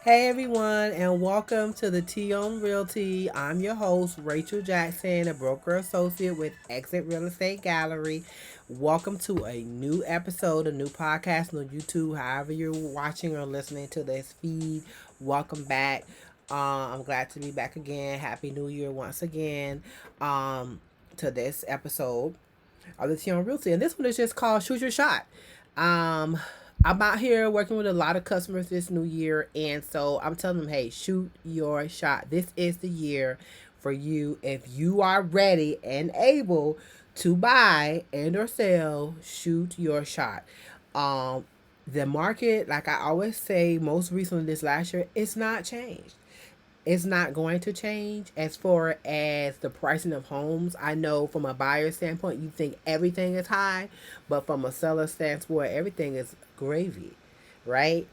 Hey everyone, and welcome to the Tea On Realty. I'm your host, Rachel Jackson, a broker associate with Exit Real Estate Gallery. Welcome to a new episode, a new podcast on YouTube. However, you're watching or listening to this feed, welcome back. I'm glad to be back again. Happy New Year once again to this episode of the Tea On Realty. And this one is just called Shoot Your Shot. Um, I'm out here working with a lot of customers this new year, and so I'm telling them, hey, shoot your shot. This is the year for you. If you are ready and able to buy and or sell, shoot your shot. Um, the market, like I always say, most recently this last year, it's not changed. It's not going to change as far as the pricing of homes. I know from a buyer standpoint, you think everything is high, but from a seller standpoint, everything is gravy, right?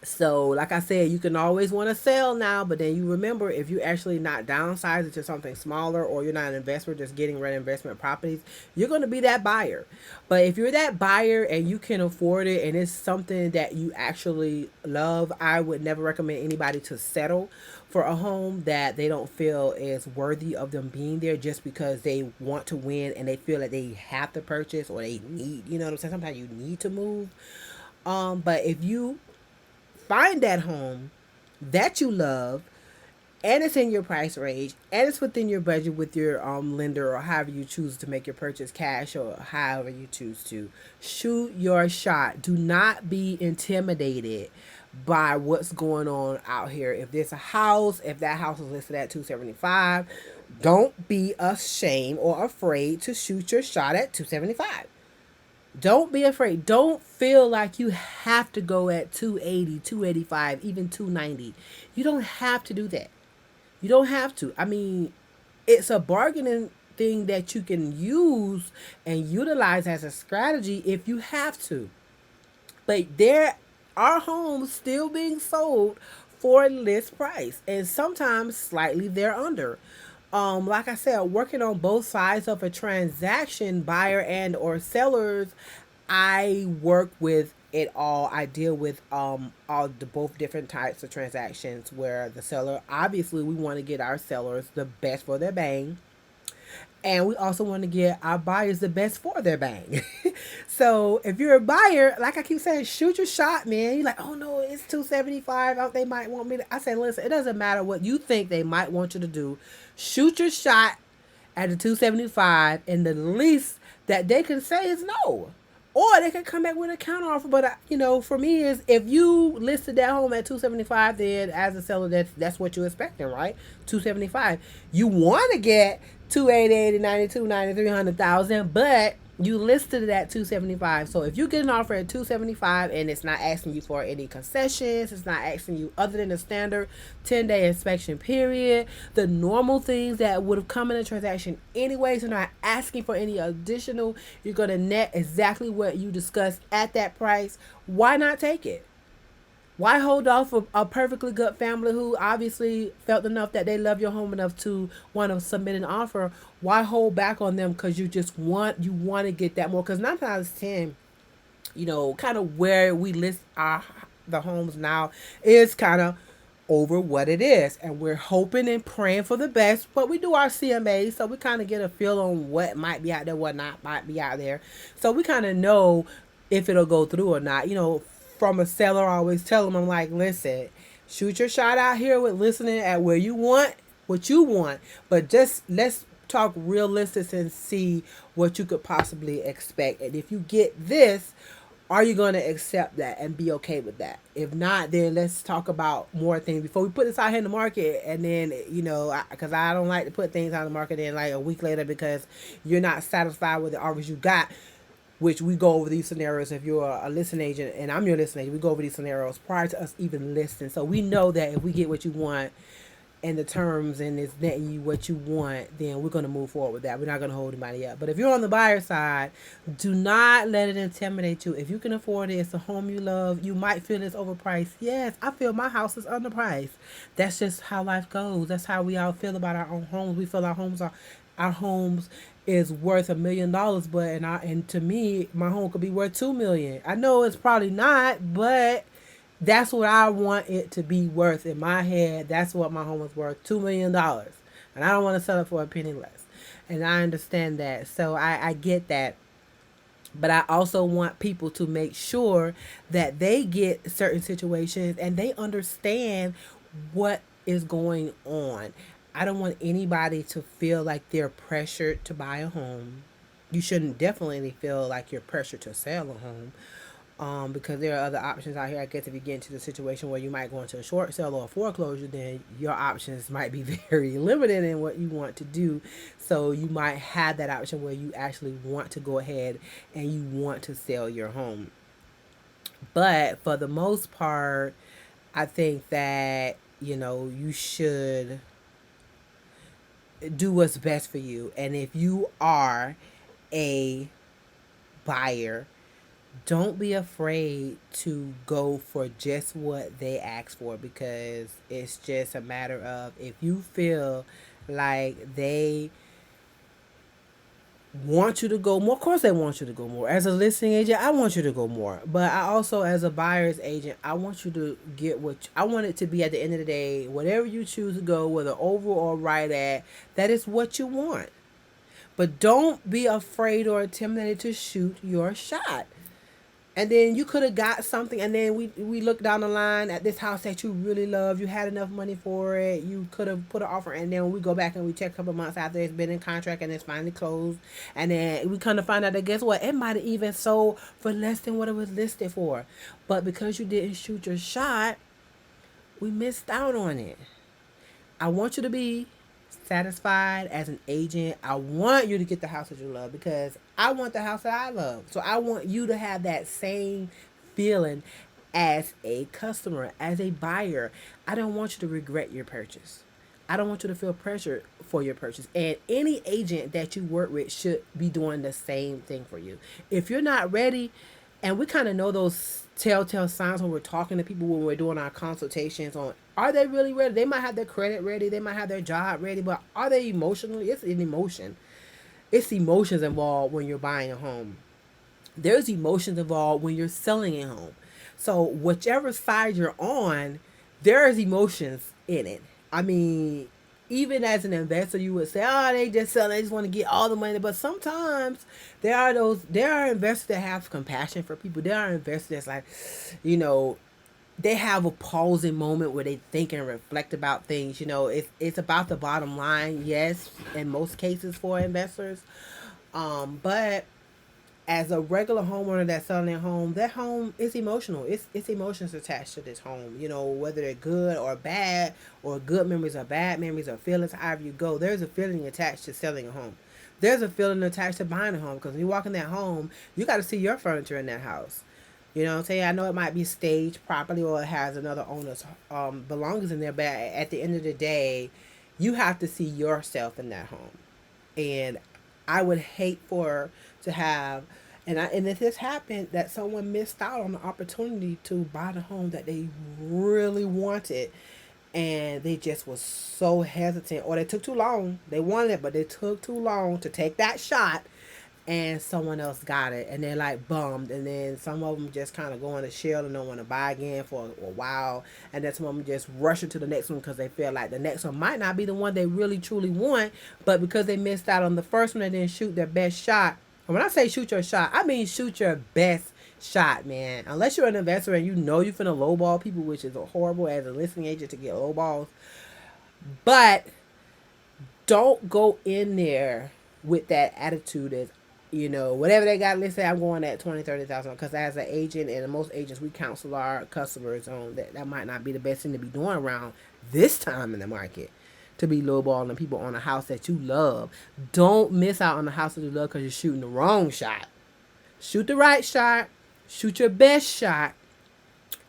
So, like I said, you can always want to sell now, but then you remember if you actually not downsizing to something smaller or you're not an investor just getting rent investment properties, you're going to be that buyer. But if you're that buyer and you can afford it and it's something that you actually love, I would never recommend anybody to settle for a home that they don't feel is worthy of them being there just because they want to win and they feel that they have to purchase or they need, you know what I'm saying? Sometimes you need to move. But if you find that home that you love and it's in your price range and it's within your budget with your lender or however you choose to make your purchase, cash or however you choose to, shoot your shot. Do not be intimidated by what's going on out here. If there's a house, if that house is listed at 275, don't be ashamed or afraid to shoot your shot at 275. Don't be afraid. Don't feel like you have to go at 280, 285, even 290. You don't have to do that. You don't have to. I mean, it's a bargaining thing that you can use and utilize as a strategy if you have to. But there are homes still being sold for list price and sometimes slightly thereunder. Like I said, working on both sides of a transaction, buyer and or sellers, I work with it all. I deal with all the both different types of transactions where the seller, obviously we want to get our sellers the best for their bang, and we also want to get our buyers the best for their bang. So if you're a buyer, like I keep saying, shoot your shot, man. You're like, oh no, it's 275. Oh, they might want me to. I say, listen, it doesn't matter what you think they might want you to do. Shoot your shot at the 275, and the least that they can say is no. Or they can come back with a counter offer. But for me is if you listed that home at 275, then as a seller, that's what you're expecting, right? 275. You want to get 280, 92, 90, 300,000, but you listed it at 275. So if you get an offer at 275 and it's not asking you for any concessions, it's not asking you other than the standard 10-day inspection period, the normal things that would have come in a transaction anyways, you're not asking for any additional, you're going to net exactly what you discussed at that price. Why not take it? Why hold off a perfectly good family who obviously felt enough that they love your home enough to want to submit an offer? Why hold back on them because you want to get that more? Because 9 times 10, kind of where we list our the homes now is kind of over what it is, and we're hoping and praying for the best. But we do our CMA, so we kind of get a feel on what might be out there, what not might be out there. So we kind of know if it'll go through or not. From a seller, I always tell them, I'm like, listen, shoot your shot out here with listening at where you want what you want, but just let's talk realistic and see what you could possibly expect. And if you get this, are you going to accept that and be okay with that? If not, then let's talk about more things before we put this out here in the market. And then, because I don't like to put things out in the market in like a week later because you're not satisfied with the offers you got, which we go over these scenarios. If you're a listing agent and I'm your listing agent, we go over these scenarios prior to us even listing. So we know that if we get what you want and the terms and it's netting you what you want, then we're going to move forward with that. We're not going to hold anybody up. But if you're on the buyer side, do not let it intimidate you. If you can afford it, it's a home you love, you might feel it's overpriced. Yes, I feel my house is underpriced. That's just how life goes. That's how we all feel about our own homes. We feel our homes is worth $1 million, but and to me, my home could be worth 2 million. I know it's probably not, but That's what I want it to be worth in my head. That's what my home is worth, $2 million, and I don't want to sell it for a penny less. And I understand that, so I get that. But I also want people to make sure that they get certain situations and they understand what is going on. I don't want anybody to feel like they're pressured to buy a home. You shouldn't definitely feel like you're pressured to sell a home, because there are other options out here. I guess if you get into the situation where you might go into a short sale or a foreclosure, then your options might be very limited in what you want to do. So you might have that option where you actually want to go ahead and you want to sell your home. But for the most part, I think that, you should do what's best for you. And if you are a buyer, don't be afraid to go for just what they ask for, because it's just a matter of, if you feel like they want you to go more, of course they want you to go more. As a listing agent, I want you to go more, but I also, as a buyer's agent, I want you to get I want it to be, at the end of the day, whatever you choose to go, whether over or right at, that is what you want. But don't be afraid or intimidated to shoot your shot. And then you could have got something, and then we look down the line at this house that you really love. You had enough money for it. You could have put an offer, and then we go back and we check a couple months after it's been in contract and it's finally closed, and then we kind of find out that, guess what? It might have even sold for less than what it was listed for, but because you didn't shoot your shot, we missed out on it. I want you to be satisfied as an agent. I want you to get the house that you love, because I want the house that I love. So I want you to have that same feeling as a customer, as a buyer. I don't want you to regret your purchase. I don't want you to feel pressure for your purchase. And any agent that you work with should be doing the same thing for you. If you're not ready, and we kind of know those telltale signs when we're talking to people, when we're doing our consultations on, are they really ready? They might have their credit ready, they might have their job ready, but are they emotionally? It's an emotion. It's emotions involved when you're buying a home. There's emotions involved when you're selling a home. So whichever side you're on, there's emotions in it. I mean, even as an investor, you would say, "Oh, they just sell. They just want to get all the money." But sometimes there are investors that have compassion for people. There are investors that's like, you know, they have a pausing moment where they think and reflect about things. It's about the bottom line, yes, in most cases for investors. But as a regular homeowner that's selling their home, that home is emotional. It's emotions attached to this home. Whether they're good or bad, or good memories or bad memories or feelings, however you go, there's a feeling attached to selling a home. There's a feeling attached to buying a home, because when you walk in that home, you got to see your furniture in that house. You know what I'm saying? I know it might be staged properly, or it has another owner's belongings in there, but at the end of the day, you have to see yourself in that home. And I would hate for to have, and if this happened, that someone missed out on the opportunity to buy the home that they really wanted, and they just was so hesitant, or they took too long. They wanted it, but they took too long to take that shot, and someone else got it, and they're like bummed. And then some of them just kind of go in a shell and don't want to buy again for a while, and then some of them just rush into the next one because they feel like the next one might not be the one they really truly want, but because they missed out on the first one, they didn't shoot their best shot. And when I say shoot your shot, I mean shoot your best shot, man. Unless you're an investor and you know you're finna lowball people, which is horrible as a listing agent to get lowballs. But don't go in there with that attitude as, whatever they got listed, I'm going at 20, 30,000. Because as an agent, and most agents, we counsel our customers on that might not be the best thing to be doing around this time in the market, to be lowballing people on a house that you love. Don't miss out on the house that you love because you're shooting the wrong shot. Shoot the right shot, shoot your best shot,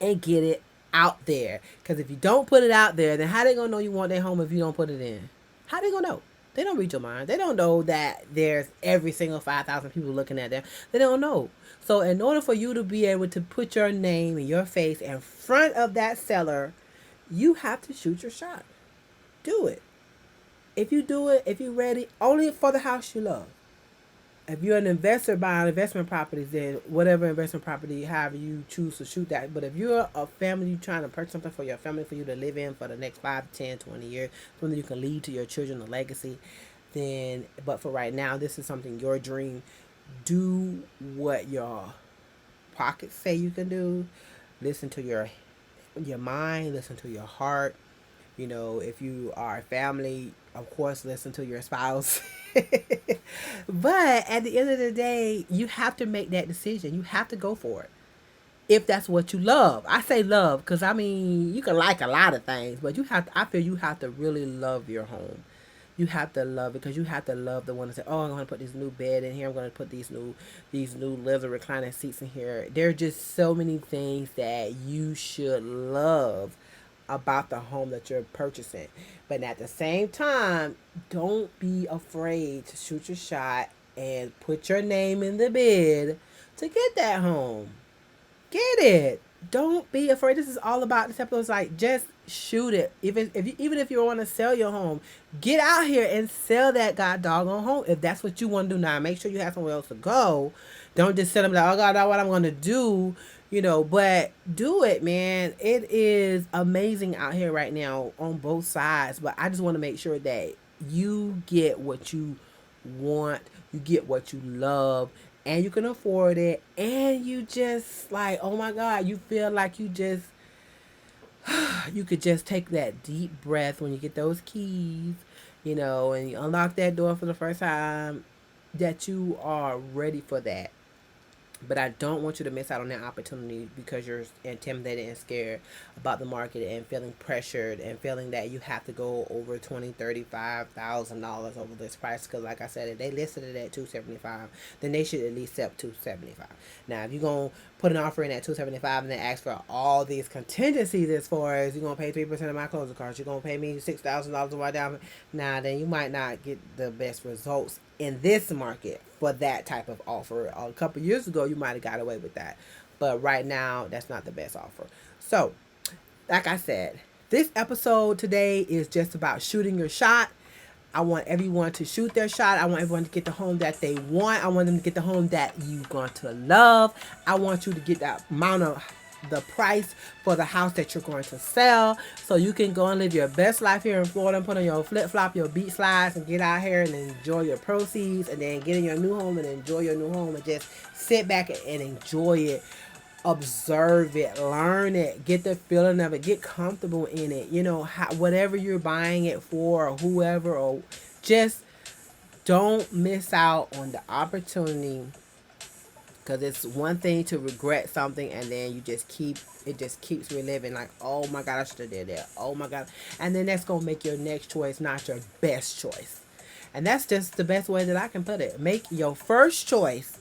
and get it out there. Because if you don't put it out there, then how they gonna know you want their home if you don't put it in? How they gonna know? They don't read your mind. They don't know that there's every single 5,000 people looking at them. They don't know. So in order for you to be able to put your name and your face in front of that seller, you have to shoot your shot. Do it. If you do it, if you're ready, only for the house you love. If you're an investor buying investment properties, then whatever investment property, however you choose to shoot that. But if you're a family, you trying to purchase something for your family, for you to live in for the next 5, 10, 20 years, something you can leave to your children, a legacy, then, but for right now, this is something, your dream. Do what your pockets say you can do. Listen to your mind, listen to your heart. You know, if you are a family, of course, listen to your spouse. But at the end of the day, you have to make that decision. You have to go for it. If that's what you love. I say love because I mean, you can like a lot of things, but you have to, I feel you have to really love your home. You have to love it because you have to love the one that say, "Oh, I'm going to put this new bed in here. I'm going to put these new leather reclining seats in here." There are just so many things that you should love about the home that you're purchasing. But at the same time, don't be afraid to shoot your shot and put your name in the bid to get that home. Get it. Don't be afraid. This is all about this episode. Is like just shoot it. Even if you want to sell your home, get out here and sell that god doggone home. If that's what you want to do now, make sure you have somewhere else to go. Don't just sit them like, oh God, that's what I'm gonna do. But do it, man. It is amazing out here right now on both sides. But I just want to make sure that you get what you want, you get what you love, and you can afford it, and you just like, oh my God, you feel like you could just take that deep breath when you get those keys, and you unlock that door for the first time, that you are ready for that. But I don't want you to miss out on that opportunity because you're intimidated and scared about the market and feeling pressured and feeling that you have to go over $20,000, $35,000 over this price. Because like I said, if they listed it at $275, then they should at least sell $275. Now, if you're gonna put an offer in at $275 and then ask for all these contingencies, as far as you're gonna pay 3% of my closing costs, you're gonna pay me $6,000 of my down, now then you might not get the best results in this market for that type of offer. A couple years ago, you might have got away with that, but right now, that's not the best offer. So, like I said, this episode today is just about shooting your shot. I want everyone to shoot their shot. I want everyone to get the home that they want. I want them to get the home that you're going to love. I want you to get that amount of the price for the house that you're going to sell, so you can go and live your best life here in Florida and put on your flip-flop, your beach slides, and get out here and enjoy your proceeds, and then get in your new home and enjoy your new home and just sit back and enjoy it. Observe it, learn it, get the feeling of it, get comfortable in it. Whatever you're buying it for, or whoever, or just don't miss out on the opportunity, because it's one thing to regret something and then it just keeps reliving, like, oh my God, I should have did that. Oh my God. And then that's going to make your next choice not your best choice. And that's just the best way that I can put it. Make your first choice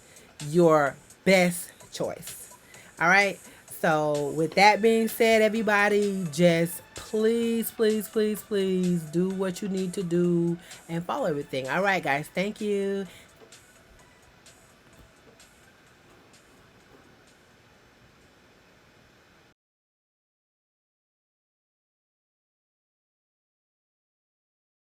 your best choice. All right. So with that being said, everybody, just please, please, please, please do what you need to do and follow everything. All right, guys. Thank you.